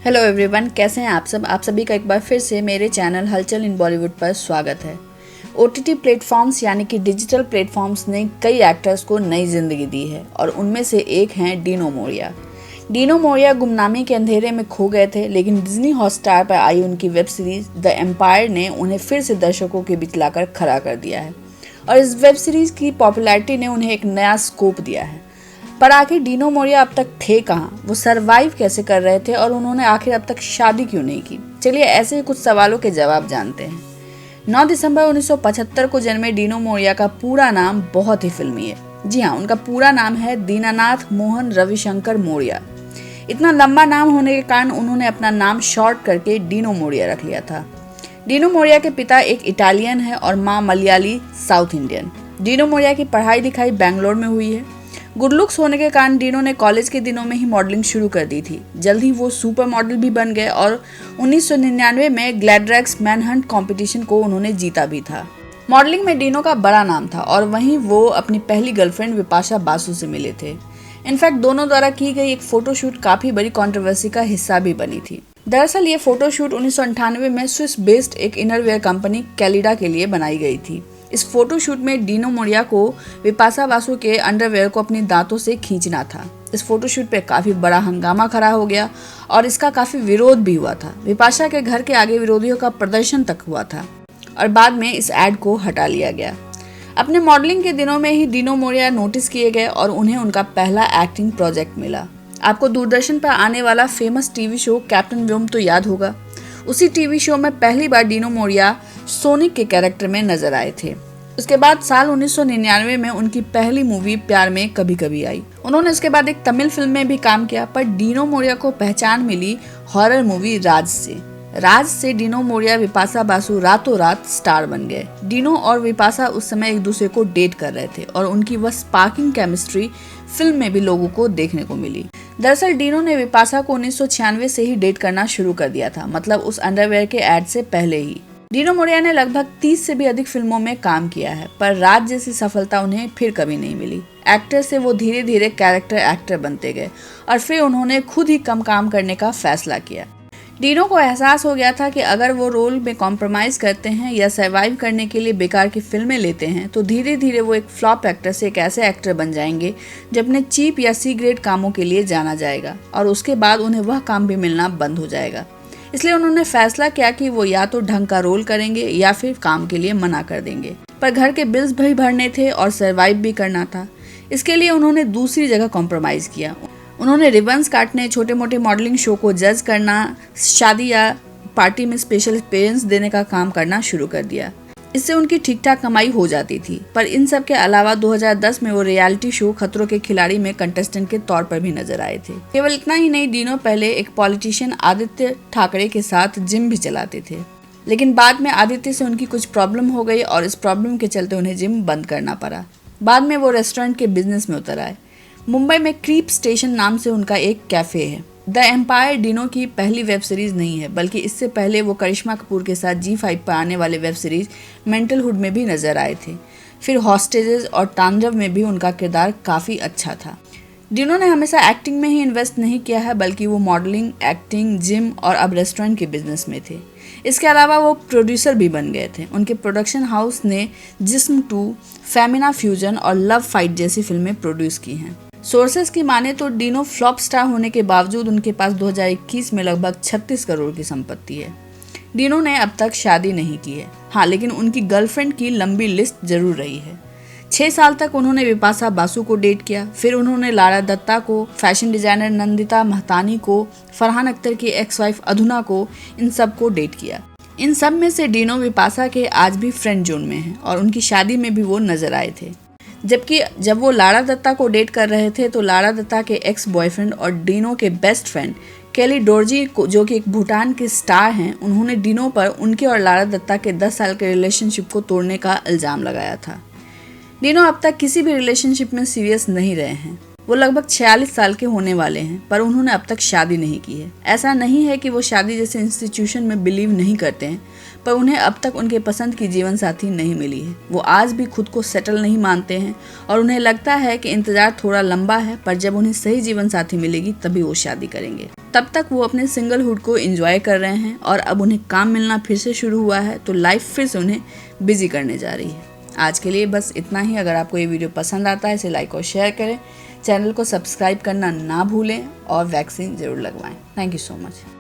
Hello everyone, कैसे हैं आप सब। आप सभी का एक बार फिर से मेरे चैनल हलचल इन बॉलीवुड पर स्वागत है। ओटीटी प्लेटफॉर्म्स यानी कि डिजिटल प्लेटफॉर्म्स ने कई एक्टर्स को नई जिंदगी दी है और उनमें से एक हैं डिनो मोरिया। डिनो मोरिया गुमनामी के अंधेरे में खो गए थे, लेकिन डिज्नी हॉटस्टार पर आई उनकी वेब सीरीज द एम्पायर ने उन्हें फिर से दर्शकों के बीच लाकर खड़ा कर दिया है और इस वेब सीरीज की पॉपुलैरिटी ने उन्हें एक नया स्कोप दिया है। पर आखिर डिनो मोरिया अब तक थे कहाँ, वो सरवाइव कैसे कर रहे थे और उन्होंने आखिर अब तक शादी क्यों नहीं की। चलिए ऐसे ही कुछ सवालों के जवाब जानते हैं। 9 दिसंबर 1975 को जन्मे डिनो मोरिया का पूरा नाम बहुत ही फिल्मी है। जी हाँ, उनका पूरा नाम है दीनानाथ मोहन रविशंकर मोरिया। इतना लंबा नाम होने के कारण उन्होंने अपना नाम शॉर्ट करके डिनो मोरिया रख लिया था। डिनो मोरिया के पिता एक इटालियन है और माँ मलयाली साउथ इंडियन। डिनो मोरिया की पढ़ाई लिखाई बैंगलोर में हुई है। गुड लुक्स होने के कारण डिनो ने कॉलेज के दिनों में ही मॉडलिंग शुरू कर दी थी। जल्द ही वो सुपर मॉडल भी बन गए और 1999 में ग्लैडरेक्स मैनहंट कंपटीशन को उन्होंने जीता भी था। मॉडलिंग में डिनो का बड़ा नाम था और वहीं वो अपनी पहली गर्लफ्रेंड विपाशा बासु से मिले थे। इनफैक्ट दोनों द्वारा की गई एक फोटोशूट काफी बड़ी कंट्रोवर्सी का हिस्सा भी बनी थी। दरअसल ये फोटोशूट 1998 में स्विस बेस्ड एक इनरवेयर कंपनी कैलिडा के लिए बनाई गई थी। इस फोटोशूट में डिनो मोरिया को विपाशा बासु के अंडरवेयर को अपनी दांतों से खींचना था। इस फोटोशूट पे काफी बड़ा हंगामा खड़ा हो गया और इसका काफी विरोध भी हुआ था। विपाशा के घर के आगे विरोधियों का प्रदर्शन तक हुआ था और बाद में इस एड को हटा लिया गया। अपने मॉडलिंग के दिनों में ही डिनो मोरिया नोटिस किए गए और उन्हें उनका पहला एक्टिंग प्रोजेक्ट मिला। आपको दूरदर्शन पर आने वाला फेमस टीवी शो कैप्टन व्योम तो याद होगा। उसी टीवी शो में पहली बार डिनो मोरिया सोनिक के कैरेक्टर में नजर आए थे। उसके बाद साल 1999 में उनकी पहली मूवी प्यार में कभी कभी आई। उन्होंने उसके बाद एक तमिल फिल्म में भी काम किया, पर डिनो मोरिया को पहचान मिली हॉरर मूवी राज से। राज से डिनो मोरिया विपाशा बासु रातों रात स्टार बन गए। डिनो और विपाशा उस समय एक दूसरे को डेट कर रहे थे और उनकी वह स्पार्किंग केमिस्ट्री फिल्म में भी लोगों को देखने को मिली। दरअसल डिनो ने विपाशा को 1996 से ही डेट करना शुरू कर दिया था, मतलब उस अंडरवेयर के एड से पहले ही। डिनो मोरिया ने लगभग 30 से भी अधिक फिल्मों में काम किया है, पर राज जैसी सफलता उन्हें फिर कभी नहीं मिली। एक्टर से वो धीरे धीरे कैरेक्टर एक्टर बनते गए और फिर उन्होंने खुद ही कम काम करने का फैसला किया। डिनो को एहसास हो गया था कि अगर वो रोल में कॉम्प्रोमाइज करते हैं या सर्वाइव करने के लिए बेकार की फिल्में लेते हैं तो धीरे धीरे वो एक फ्लॉप एक्टर से एक ऐसे एक्टर बन जाएंगे जो अपने चीप या सी ग्रेड कामों के लिए जाना जाएगा और उसके बाद उन्हें वह काम भी मिलना बंद हो जाएगा। इसलिए उन्होंने फैसला किया कि वो या तो ढंग का रोल करेंगे या फिर काम के लिए मना कर देंगे। पर घर के बिल्स भी भरने थे और सर्वाइव भी करना था। इसके लिए उन्होंने दूसरी जगह कॉम्प्रोमाइज किया। उन्होंने रिबन्स काटने, छोटे मोटे मॉडलिंग शो को जज करना, शादी या पार्टी में स्पेशल अपीयरेंस देने का काम करना शुरू कर दिया। इससे उनकी ठीक ठाक कमाई हो जाती थी। पर इन सब के अलावा 2010 में वो रियलिटी शो खतरों के खिलाड़ी में कंटेस्टेंट के तौर पर भी नजर आए थे। केवल इतना ही नहीं, डिनो पहले एक पॉलिटिशियन आदित्य ठाकरे के साथ जिम भी चलाते थे, लेकिन बाद में आदित्य से उनकी कुछ प्रॉब्लम हो गई और इस प्रॉब्लम के चलते उन्हें जिम बंद करना पड़ा। बाद में वो रेस्टोरेंट के बिजनेस में उतर आए। मुंबई में क्रीप स्टेशन नाम से उनका एक कैफे है। द एम्पायर डिनो की पहली वेब सीरीज नहीं है, बल्कि इससे पहले वो करिश्मा कपूर के साथ G5 पर आने वाले वेब सीरीज मेंटलहुड में भी नजर आए थे। फिर हॉस्टेजेस और तांडव में भी उनका किरदार काफ़ी अच्छा था। डिनो ने हमेशा एक्टिंग में ही इन्वेस्ट नहीं किया है, बल्कि वो मॉडलिंग, एक्टिंग, जिम और अब रेस्टोरेंट के बिजनेस में थे। इसके अलावा वो प्रोड्यूसर भी बन गए थे। उनके प्रोडक्शन हाउस ने जिस्म 2, फेमिना फ्यूजन और लव फाइट जैसी फिल्में प्रोड्यूस की हैं। सोर्सेस की माने तो डिनो फ्लॉप स्टार होने के बावजूद उनके पास 2021 में लगभग 36 करोड़ की संपत्ति है। डिनो ने अब तक शादी नहीं की है, हाँ, लेकिन उनकी गर्लफ्रेंड की लंबी लिस्ट जरूर रही है। 6 साल तक उन्होंने विपाशा बासु को डेट किया, फिर उन्होंने लारा दत्ता को, फैशन डिजाइनर नंदिता महतानी को, फरहान अख्तर की एक्स वाइफ अधुना को, इन सब को डेट किया। इन सब में से डिनो विपाशा के आज भी फ्रेंड जोन में हैं और उनकी शादी में भी वो नजर आए थे। जबकि जब वो लारा दत्ता को डेट कर रहे थे तो लारा दत्ता के एक्स बॉयफ्रेंड और डिनो के बेस्ट फ्रेंड केली डोरजी को, जो कि एक भूटान के स्टार हैं, उन्होंने डिनो पर उनके और लारा दत्ता के 10 साल के रिलेशनशिप को तोड़ने का इल्ज़ाम लगाया था। डिनो अब तक किसी भी रिलेशनशिप में सीरियस नहीं रहे हैं। वो लगभग 46 साल के होने वाले हैं, पर उन्होंने अब तक शादी नहीं की है। ऐसा नहीं है कि वो शादी जैसे इंस्टीट्यूशन में बिलीव नहीं करते हैं, पर उन्हें अब तक उनके पसंद की जीवन साथी नहीं मिली है। वो आज भी खुद को सेटल नहीं मानते हैं और उन्हें लगता है कि इंतजार थोड़ा लंबा है, पर जब उन्हें सही जीवन साथी मिलेगी तभी वो शादी करेंगे। तब तक वो अपने सिंगलहुड को एंजॉय कर रहे हैं और अब उन्हें काम मिलना फिर से शुरू हुआ है, तो लाइफ फिर से उन्हें बिजी करने जा रही है। आज के लिए बस इतना ही। अगर आपको ये वीडियो पसंद आता है इसे लाइक और शेयर करें, चैनल को सब्सक्राइब करना ना भूलें और वैक्सीन ज़रूर लगवाएं। Thank you so much.